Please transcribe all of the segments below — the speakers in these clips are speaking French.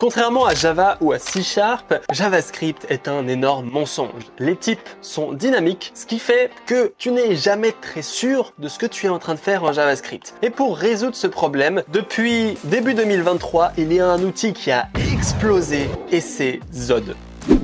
Contrairement à Java ou à C#, JavaScript est un énorme mensonge. Les types sont dynamiques, ce qui fait que tu n'es jamais très sûr de ce que tu es en train de faire en JavaScript. Et pour résoudre ce problème, depuis début 2023, il y a un outil qui a explosé et c'est Zod.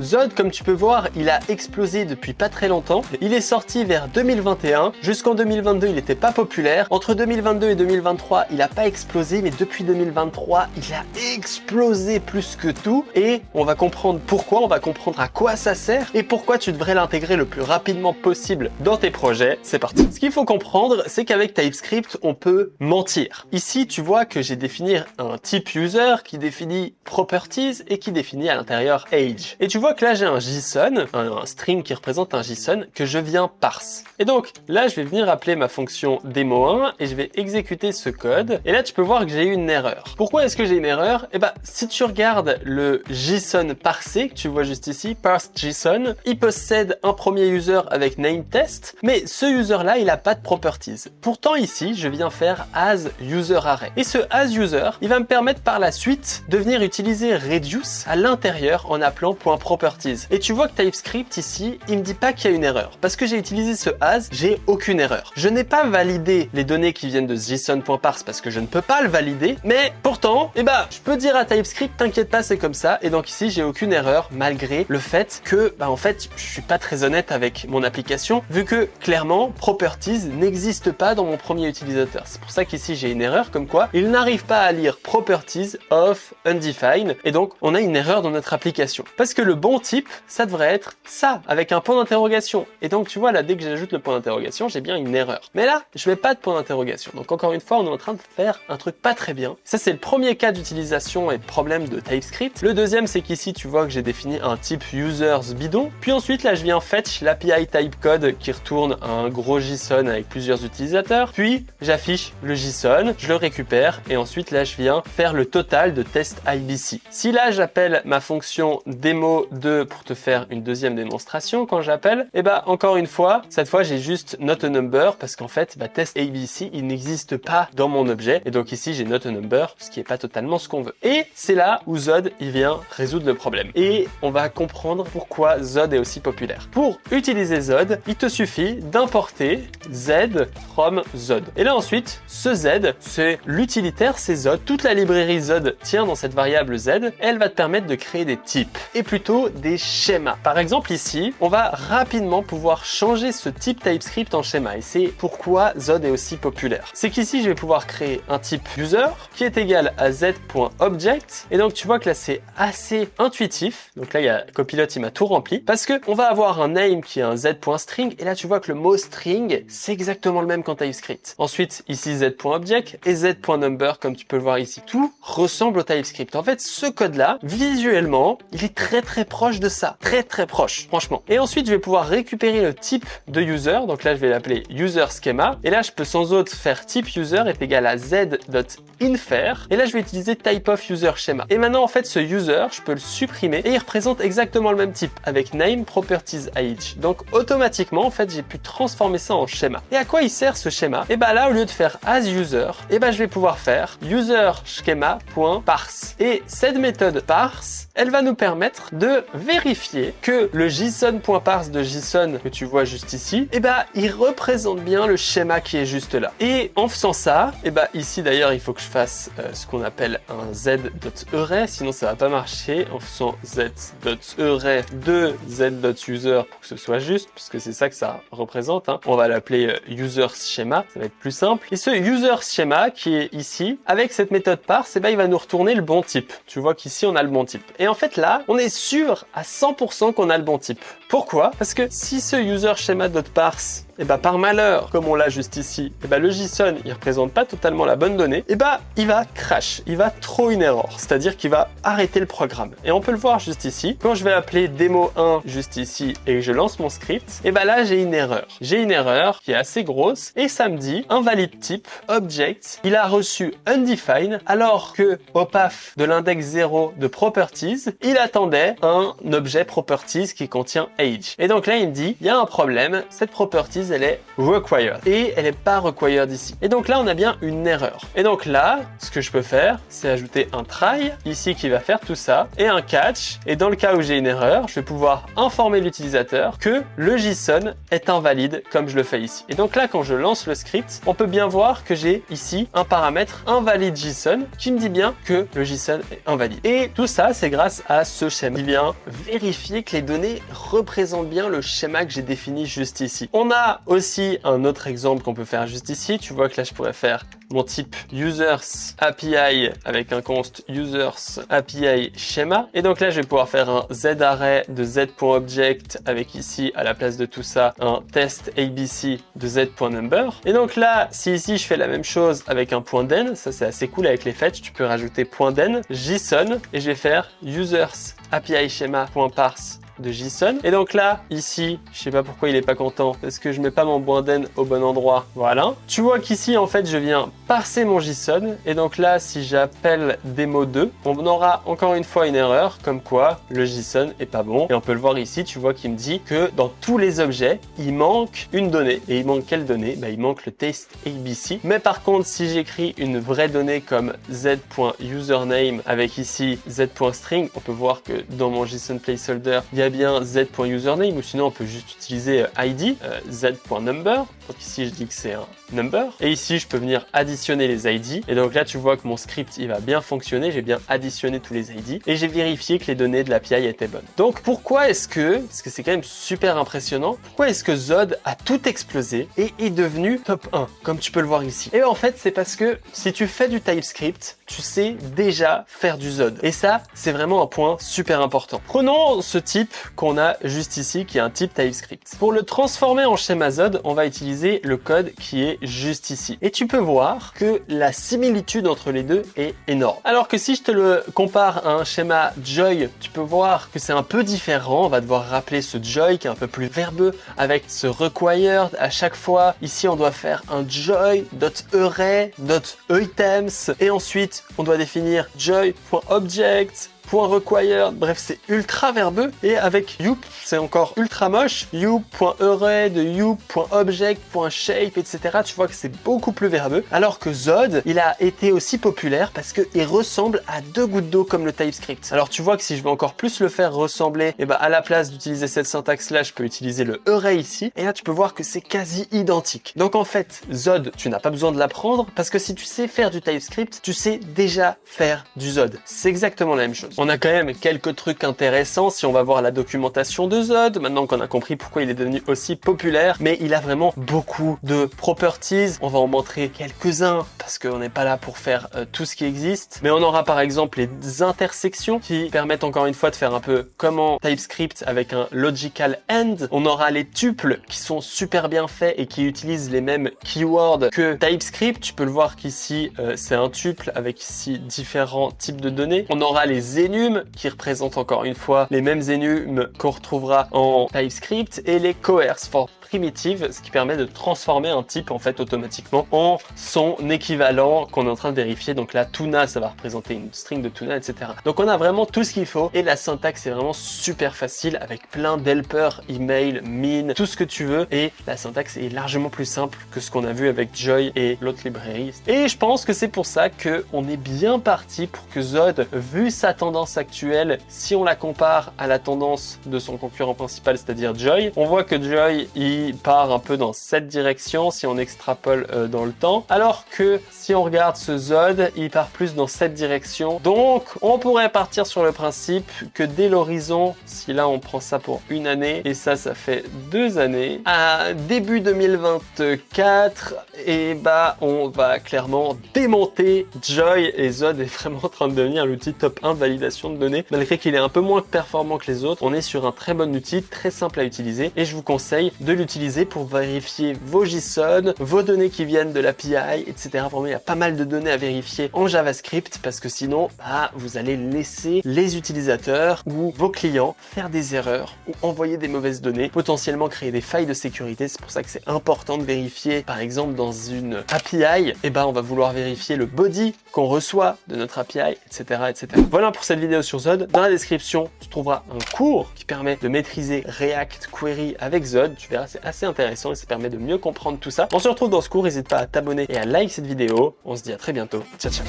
Zod, comme tu peux voir, il a explosé depuis pas très longtemps. Il est sorti vers 2021. Jusqu'en 2022, il n'était pas populaire. Entre 2022 et 2023, il n'a pas explosé, mais depuis 2023, il a explosé plus que tout. Et on va comprendre pourquoi, on va comprendre à quoi ça sert et pourquoi tu devrais l'intégrer le plus rapidement possible dans tes projets. C'est parti. Ce qu'il faut comprendre, c'est qu'avec TypeScript, on peut mentir. Ici, tu vois que j'ai défini un type user qui définit properties et qui définit à l'intérieur age. Et tu vois que là, j'ai un JSON, un string qui représente un JSON que je viens parse. Et donc, là, je vais venir appeler ma fonction demo1 et je vais exécuter ce code. Et là, tu peux voir que j'ai eu une erreur. Pourquoi est-ce que j'ai une erreur? Eh ben, si tu regardes le JSON parsé, que tu vois juste ici, parsed JSON, il possède un premier user avec nameTest, mais ce user-là, il n'a pas de properties. Pourtant, ici, je viens faire asUserArray. Et ce asUser, il va me permettre par la suite de venir utiliser reduce à l'intérieur en appelant .properties. Et tu vois que TypeScript ici, il me dit pas qu'il y a une erreur. Parce que j'ai utilisé ce as, j'ai aucune erreur. Je n'ai pas validé les données qui viennent de JSON.parse parce que je ne peux pas le valider, mais pourtant, je peux dire à TypeScript, t'inquiète pas, c'est comme ça. Et donc ici, j'ai aucune erreur malgré le fait que, en fait, je suis pas très honnête avec mon application, vu que clairement, properties n'existe pas dans mon premier utilisateur. C'est pour ça qu'ici, j'ai une erreur comme quoi il n'arrive pas à lire properties of undefined. Et donc, on a une erreur dans notre application. Parce que le bon type, ça devrait être ça, avec un point d'interrogation. Et donc, tu vois, là, dès que j'ajoute le point d'interrogation, j'ai bien une erreur. Mais là, je mets pas de point d'interrogation. Donc, encore une fois, on est en train de faire un truc pas très bien. Ça, c'est le premier cas d'utilisation et de problème de TypeScript. Le deuxième, c'est qu'ici, tu vois que j'ai défini un type users bidon. Puis ensuite, là, je viens fetch l'API typecode qui retourne un gros JSON avec plusieurs utilisateurs. Puis, j'affiche le JSON, je le récupère et ensuite, là, je viens faire le total de test IBC. Si là, j'appelle ma fonction demo2 pour te faire une deuxième démonstration, quand j'appelle, encore une fois, cette fois, j'ai juste not a number parce qu'en fait, test ABC, il n'existe pas dans mon objet. Et donc ici, j'ai not a number, ce qui est pas totalement ce qu'on veut. Et c'est là où Zod, il vient résoudre le problème. Et on va comprendre pourquoi Zod est aussi populaire. Pour utiliser Zod, il te suffit d'importer Z from Zod. Et là ensuite, ce Z, c'est l'utilitaire, c'est Zod. Toute la librairie Zod tient dans cette variable Z. Et elle va te permettre de créer des types et plutôt des schémas. Par exemple ici, on va rapidement pouvoir changer ce type TypeScript en schéma. Et c'est pourquoi Zod est aussi populaire. C'est qu'ici, je vais pouvoir créer un type user qui est égal à z.object. Et donc, tu vois que là, c'est assez intuitif. Donc là, il y a Copilot, il m'a tout rempli. Parce que on va avoir un name qui est un z.string. Et là, tu vois que le mot string, c'est exactement le même qu'en TypeScript. Ensuite, ici, z.object et z.number, comme tu peux le voir ici. Tout ressemble au TypeScript. En fait, ce code-là, visuellement, il est très proche de ça. Très proche, franchement. Et ensuite, je vais pouvoir récupérer le type de user. Donc là, je vais l'appeler user schema. Et là, je peux sans autre faire type user est égal à z.infer. Et là, je vais utiliser type of user schema. Et maintenant, en fait, ce user, je peux le supprimer et il représente exactement le même type avec name properties age. Donc, automatiquement, en fait, j'ai pu transformer ça en schéma. Et à quoi il sert ce schéma? Et là, au lieu de faire as user, je vais pouvoir faire user schema.parse. Et cette méthode parse, elle va nous permettre de vérifier que le JSON.parse de JSON que tu vois juste ici, il représente bien le schéma qui est juste là. Et en faisant ça, ici d'ailleurs, il faut que je fasse ce qu'on appelle un z.array, sinon ça va pas marcher en faisant z.array de z.user pour que ce soit juste, puisque c'est ça que ça représente. On va l'appeler user schema, ça va être plus simple. Et ce user schema qui est ici, avec cette méthode parse, il va nous retourner le bon type. Tu vois qu'ici, on a le bon type. Et en fait, là, on est sûr à 100% qu'on a le bon type. Pourquoi? Parce que si ce user schema.parse, par malheur, comme on l'a juste ici, le JSON, il représente pas totalement la bonne donnée, il va crash, il va throw une error, c'est-à-dire qu'il va arrêter le programme. Et on peut le voir juste ici, quand je vais appeler demo1 juste ici et que je lance mon script, là, j'ai une erreur. J'ai une erreur qui est assez grosse et ça me dit invalide type, object, il a reçu undefined, alors que au path de l'index 0 de properties, il attendait un objet properties qui contient age. Et donc là, il me dit, il y a un problème, cette properties dise elle est required et elle n'est pas required ici. Et donc là, on a bien une erreur. Et donc là, ce que je peux faire, c'est ajouter un try ici qui va faire tout ça et un catch. Et dans le cas où j'ai une erreur, je vais pouvoir informer l'utilisateur que le JSON est invalide comme je le fais ici. Et donc là, quand je lance le script, on peut bien voir que j'ai ici un paramètre invalide JSON qui me dit bien que le JSON est invalide. Et tout ça, c'est grâce à ce schéma qui vient vérifier que les données représentent bien le schéma que j'ai défini juste ici. On a aussi un autre exemple qu'on peut faire juste ici. Tu vois que là, je pourrais faire mon type users API avec un const users API schéma. Et donc là, je vais pouvoir faire un z-array de z.object avec ici, à la place de tout ça, un test ABC de z.number. Et donc là, si ici, je fais la même chose avec un point .den, ça c'est assez cool avec les fetch, tu peux rajouter point .den, JSON, et je vais faire users API schéma.parse de JSON. Et donc là, ici, je sais pas pourquoi il est pas content, parce que je mets pas mon .den au bon endroit. Voilà. Tu vois qu'ici, en fait, je viens parser mon JSON. Et donc là, si j'appelle demo2, on aura encore une fois une erreur, comme quoi le JSON est pas bon. Et on peut le voir ici, tu vois qu'il me dit que dans tous les objets, il manque une donnée. Et il manque quelle donnée? Bah, il manque le test ABC. Mais par contre, si j'écris une vraie donnée comme z.username avec ici z.string, on peut voir que dans mon JSON placeholder, il y a bien z.username, ou sinon on peut juste utiliser id, z.number. Donc ici je dis que c'est un number, et ici je peux venir additionner les id, et donc là tu vois que mon script il va bien fonctionner, j'ai bien additionné tous les id et j'ai vérifié que les données de l'API étaient bonnes. Donc pourquoi est-ce que, parce que c'est quand même super impressionnant, pourquoi est-ce que Zod a tout explosé et est devenu top 1 comme tu peux le voir ici? Et en fait c'est parce que si tu fais du TypeScript, tu sais déjà faire du Zod, et ça c'est vraiment un point super important. Prenons ce type qu'on a juste ici qui est un type TypeScript. Pour le transformer en schéma Zod, on va utiliser le code qui est juste ici. Et tu peux voir que la similitude entre les deux est énorme. Alors que si je te le compare à un schéma Joy, tu peux voir que c'est un peu différent. On va devoir rappeler ce Joy qui est un peu plus verbeux avec ce required à chaque fois. Ici, on doit faire un joy.array.items et ensuite, on doit définir joy.object, .required, bref c'est ultra verbeux, et avec you c'est encore ultra moche, you.array de you.object.shape, etc. Tu vois que c'est beaucoup plus verbeux, alors que Zod il a été aussi populaire parce qu'il ressemble à deux gouttes d'eau comme le TypeScript. Alors tu vois que si je veux encore plus le faire ressembler, et à la place d'utiliser cette syntaxe là, je peux utiliser le array ici, et là tu peux voir que c'est quasi identique. Donc en fait Zod tu n'as pas besoin de l'apprendre, parce que si tu sais faire du TypeScript, tu sais déjà faire du Zod. C'est exactement la même chose. On a quand même quelques trucs intéressants si on va voir la documentation de Zod, maintenant qu'on a compris pourquoi il est devenu aussi populaire, mais il a vraiment beaucoup de properties. On va en montrer quelques-uns parce qu'on n'est pas là pour faire tout ce qui existe, mais on aura par exemple les intersections qui permettent encore une fois de faire un peu comme en TypeScript avec un logical end. On aura les tuples qui sont super bien faits et qui utilisent les mêmes keywords que TypeScript. Tu peux le voir qu'ici c'est un tuple avec ici différents types de données. On aura les enums qui représentent encore une fois les mêmes enums qu'on retrouvera en TypeScript, et les coerce for primitive, ce qui permet de transformer un type en fait automatiquement en son équivalent qu'on est en train de vérifier. Donc là, tuna, ça va représenter une string de tuna, etc. Donc on a vraiment tout ce qu'il faut, et la syntaxe est vraiment super facile avec plein d'helpers, email, min, tout ce que tu veux, et la syntaxe est largement plus simple que ce qu'on a vu avec Joy et l'autre librairie. Et je pense que c'est pour ça que on est bien parti pour que Zod, vu sa tendance actuelle, si on la compare à la tendance de son concurrent principal, c'est-à-dire Joy, on voit que Joy, il part un peu dans cette direction si on extrapole dans le temps, alors que si on regarde ce Zod, il part plus dans cette direction. Donc on pourrait partir sur le principe que dès l'horizon, si là on prend ça pour une année, et ça fait 2 années, à début 2024, et on va clairement démonter Joy, et Zod est vraiment en train de devenir l'outil top 1 de validation de données. Malgré qu'il est un peu moins performant que les autres, on est sur un très bon outil, très simple à utiliser, et je vous conseille de l'utiliser pour vérifier vos JSON, vos données qui viennent de l'API, etc. Vraiment, il y a pas mal de données à vérifier en JavaScript, parce que sinon, vous allez laisser les utilisateurs ou vos clients faire des erreurs ou envoyer des mauvaises données, potentiellement créer des failles de sécurité. C'est pour ça que c'est important de vérifier. Par exemple, dans une API, on va vouloir vérifier le body qu'on reçoit de notre API, etc., etc. Voilà pour cette cette vidéo sur Zod. Dans la description, tu trouveras un cours qui permet de maîtriser React Query avec Zod. Tu verras, c'est assez intéressant et ça permet de mieux comprendre tout ça. On se retrouve dans ce cours, n'hésite pas à t'abonner et à like cette vidéo. On se dit à très bientôt. Ciao, ciao.